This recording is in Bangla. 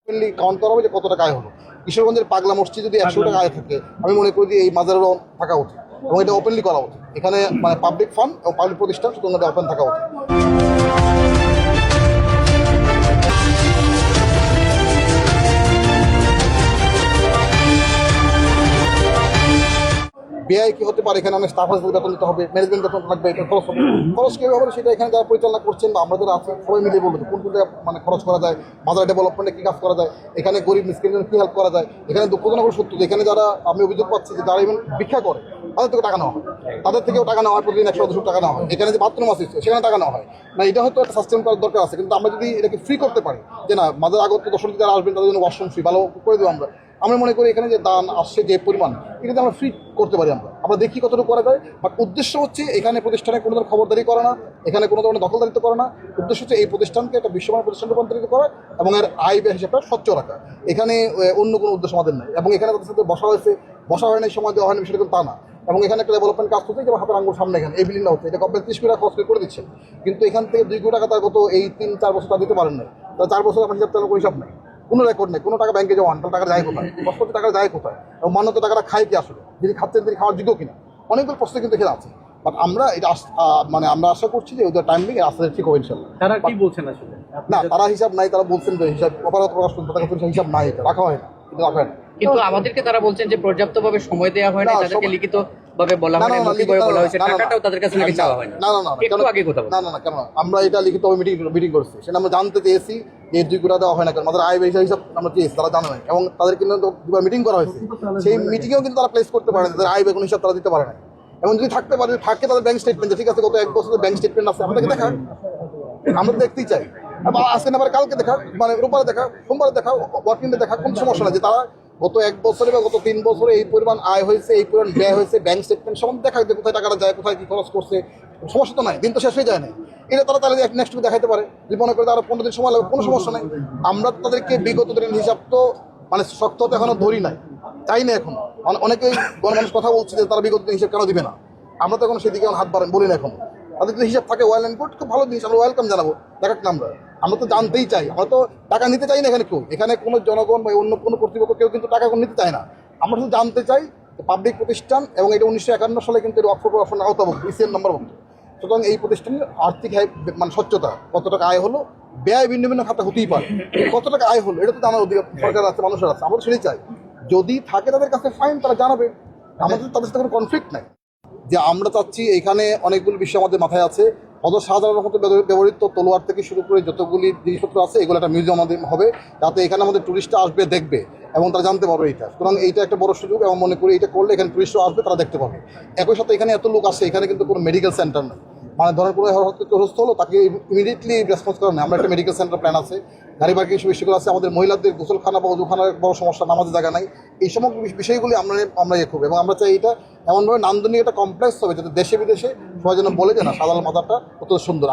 কাউন্ট করা হবে যে কত টাকা আয় হলো। কিশোরগঞ্জের পাগলা মসজিদ যদি 100 টাকা আয় থাকে, আমি মনে করি যে এই মাজারেরও থাকা উচিত এবং এটা ওপেনলি করা উচিত। এখানে মানে পাবলিক ফান্ড এবং পাবলিক প্রতিষ্ঠান সুতরাং এটা ওপেন থাকা উচিত। ব্যয় কি হতে পারে, এখানে অনেক স্টাফ হাউসের বেতন দিতে হবে, ম্যানেজমেন্ট বেতন লাগবে, এটা খরচ হবে। খরচ কীভাবে হবে সেটা এখানে যারা পরিচালনা করছেন বা আমরা যারা আছি সবাই মিলিয়ে বলবো কোন কোনটা মানে খরচ করা যায়, বাজার ডেভেলপমেন্টে কী কাজ করা যায়, এখানে গরিব মিসকিনদের কী হেল্প করা যায়। এখানে দুঃখজনক সত্য যে এখানে যারা আমি অভিযোগ পাচ্ছি যে যারা ইভেন ভিক্ষা করে তাদের থেকে টাকা নেওয়া হয়, তাদের থেকেও টাকা নেওয়া হয়, প্রতিদিন 100-200 টাকা নেওয়া হয়। এখানে যে বাথরুম আছে সেখানে টাকা নেওয়া হয় না, এটা হয়তো একটা সাস্টেন করার দরকার আছে। কিন্তু আমরা যদি এটাকে ফ্রি করতে পারি যে না মাঝের আগত দর্শক যারা আসবেন তাদের জন্য ওয়াশরুম ফ্রি ভালো করে দেবো আমরা মনে করি এখানে যে দান আসছে যে পরিমাণ এটা আমরা ফ্রি করতে পারি। আমরা দেখি কতটুকু করা যায়। বাট উদ্দেশ্য হচ্ছে এখানে প্রতিষ্ঠানে কোনো ধরনের খবরদারি করে না, এখানে কোনো ধরনের দখলদারিত্ব করে না। উদ্দেশ্য হচ্ছে এই প্রতিষ্ঠানকে একটা বিশ্বমান প্রতিষ্ঠানে রূপান্তরিত করা এবং এর আয় ব্যয় হিসাবটা স্বচ্ছ রাখা। এখানে অন্য কোনো উদ্দেশ্য আমাদের নেই এবং এখানে তাদের সাথে বসা হয় নাই, সময় দেওয়া হয়নি, সেটা কিন্তু তা না। এবং এখানে একটা ডেভেলপমেন্ট কাজ করছে যেমন হাতের আঙ্গুর সামনে এখানে এই বিল্ডিংটা হচ্ছে, এটা গভর্নমেন্ট 30 কোটি টাকা খরচ করে দিচ্ছে, কিন্তু এখান থেকে 2 কোটি টাকা তার গত এই 3-4 বছর তারা দিতে পারেন নাই। তারা 4 বছর আমার হিসাব তাহলে কোনো হিসাব নেই, কোনো রেকর্ড নেই, কোনো টাকা ব্যাংকে যাওয়ান, তাহলে টাকা যায় কোথায়, কষ্ট টাকা যায় কোথায়, এবং মান্য টাকাটা খায় কি আসলে, যিনি খাচ্ছেন তিনি খাওয়ার যোগ্য কিনা, অনেকগুলো প্রশ্ন কিন্তু এখানে আছে। বাট আমরা এটা মানে আমরা আশা করছি যে ওদের টাইম নিয়ে আসলে ঠিক হবে ইনশাল্লাহ। তারা কি বলছেন আসলে? না, তারা হিসাব নাই, তারা বলছেন যে হিসাব অপারত প্রকাশ করতে তাদের কাছে হিসাব নাই, এটা রাখা হয় না, কিন্তু রাখা হয় না। কিন্তু আমাদেরকে তারা বলছেন যে পর্যাপ্তভাবে সময় দেওয়া হয় না, তাদেরকে লিখিত ভাবে বলা হয় না, মৌখিকভাবে বলা হয়েছে, টাকাটাও তাদের কাছে নাকি চাওয়া হয় না। একটু আগে কথা বলুন। না কেন আমরা এটা লিখিতভাবে মিটিং করছি, সেটা আমরা জানতে চেয়েছি যে 2 কোটি দেওয়া হয় না কেন, আমাদের আয় ব্যয় হিসাব আমরা চেয়েছি, তারা জানে না। এবং তাদের কিন্তু দুবার মিটিং করা হয়েছে, সেই মিটিংয়েও কিন্তু তারা প্লেস করতে পারে না, তাদের আয় ব্যয় কোনো হিসাব তারা দিতে পারে না। এবং যদি থাকতে পারে, থাকে তাদের ব্যাংক স্টেটমেন্ট, ঠিক আছে গত 1 বছরের ব্যাংক স্টেটমেন্ট আছে, আমাদেরকে দেখান, আমরা দেখতেই চাই। আজকে না কালকে দেখা, মানে রোববারে দেখা, সোমবারে দেখা, ওয়ার্কিং ডে দেখা, কোনো সমস্যা না। যে তারা গত 1 বছরে বা গত 3 বছরে এই পরিমাণ আয় হয়েছে, এই পরিমাণ ব্যয় হয়েছে, ব্যাংক স্টেটমেন্ট সম্বন্ধে দেখা যায় কোথায় টাকাটা যায়, কোথায় কী খরচ করছে, সমস্যা তো নাই, দিন তো শেষ হয়ে যায় না। এটা তারা তাহলে নেক্সট উইক দেখাতে পারে, যদি মনে করে তারা 15 দিন সময় লাগবে, কোনো সমস্যা নেই। আমরা তাদেরকে বিগত দিনের হিসাব তো মানে শক্ত তো এখনো ধরি নাই, চাই না এখন। অনেকেই গণমানুষ কথা বলছে যে তারা বিগত দিন হিসাব কেন দিবে না, আমরা তো এখন সেদিকে হাত বাড়েন বলি না এখন। তাদের যদি হিসাব থাকে ওয়েল অ্যান্ড গুড, খুব ভালো জিনিস, আমরা ওয়েলকাম জানাবো, দেখাক না। আমরা তো জানতেই চাই, আমরা তো টাকা নিতে চাই না এখানে কেউ, এখানে কোনো জনগণ বা অন্য কোনো কর্তৃপক্ষ কেউ কিন্তু টাকা নিতে চায় না। আমরা শুধু জানতে চাই পাবলিক প্রতিষ্ঠান, এবং এটা 1951 সালে কিন্তু অক্ষর আওতাভুক্ত ইসিএম নম্বরভুক্ত। সুতরাং এই প্রতিষ্ঠানের আর্থিক মানে স্বচ্ছতা, কত টাকা আয় হলো, ব্যয় ভিন্ন ভিন্ন খাতে হতেই পারে, কত টাকা আয় হলো এটা তো জানার অধিকার সরকার আছে, মানুষের আছে, আমরা সেটাই চাই। যদি থাকে তাদের কাছে ফাইন, তারা জানাবে, আমাদের তাদের সাথে কোনো কনফ্লিক্ট নাই। যে আমরা চাচ্ছি এখানে অনেকগুলো বিষয় আমাদের মাথায় আছে, হজরত শাহজালালের মতো ব্যবহৃত তলোয়ার থেকে শুরু করে যতগুলি জিনিসপত্র আছে এগুলো একটা মিউজিয়াম আমাদের হবে, যাতে এখানে আমাদের টুরিস্টরা আসবে, দেখবে এবং তারা জানতে পারবে এটা। সুতরাং এইটা একটা বড় সুযোগ এবং মনে করি এটা করলে এখানে টুরিস্টরা আসবে, তারা দেখতে পাবে। একই সাথে এখানে এত লোক আসে, এখানে কিন্তু কোনো মেডিকেল সেন্টার নেই, মানে ধরেন কোনো অসুস্থ হলো তাকে ইমিডিয়েটলি রেসপন্স করা নেই। আমরা একটা মেডিকেল সেন্টার প্ল্যান আছে, গাড়ি পার্কিং বিষয়গুলো আছে, আমাদের মহিলাদের গোসলখানা বা অজুখানার বড় সমস্যা, নামাজের জায়গা নাই, এই সমস্ত বিষয়গুলি আমরা করবো। এবং আমরা চাই এটা এমনভাবে নান্দনিক একটা কমপ্লেক্স হবে যাতে দেশে বিদেশে সবাই যেন বলে যে না শাহজালাল মাজারটা অত সুন্দর।